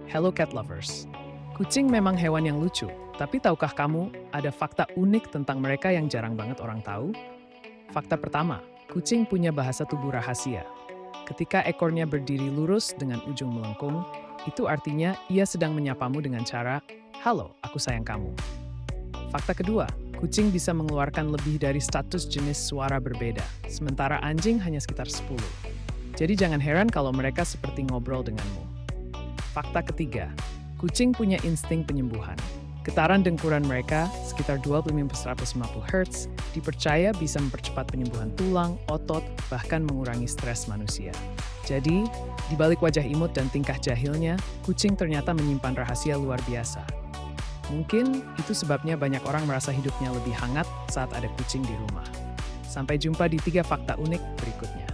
Hello cat lovers. Kucing memang hewan yang lucu, tapi tahukah kamu ada fakta unik tentang mereka yang jarang banget orang tahu? Fakta pertama, kucing punya bahasa tubuh rahasia. Ketika ekornya berdiri lurus dengan ujung melengkung, itu artinya ia sedang menyapamu dengan cara, "Halo, aku sayang kamu." Fakta kedua, kucing bisa mengeluarkan lebih dari 100 jenis suara berbeda, sementara anjing hanya sekitar 10. Jadi jangan heran kalau mereka seperti ngobrol denganmu. Fakta ketiga, kucing punya insting penyembuhan. Getaran dengkuran mereka, sekitar 25-150 Hz, dipercaya bisa mempercepat penyembuhan tulang, otot, bahkan mengurangi stres manusia. Jadi, di balik wajah imut dan tingkah jahilnya, kucing ternyata menyimpan rahasia luar biasa. Mungkin itu sebabnya banyak orang merasa hidupnya lebih hangat saat ada kucing di rumah. Sampai jumpa di 3 fakta unik berikutnya.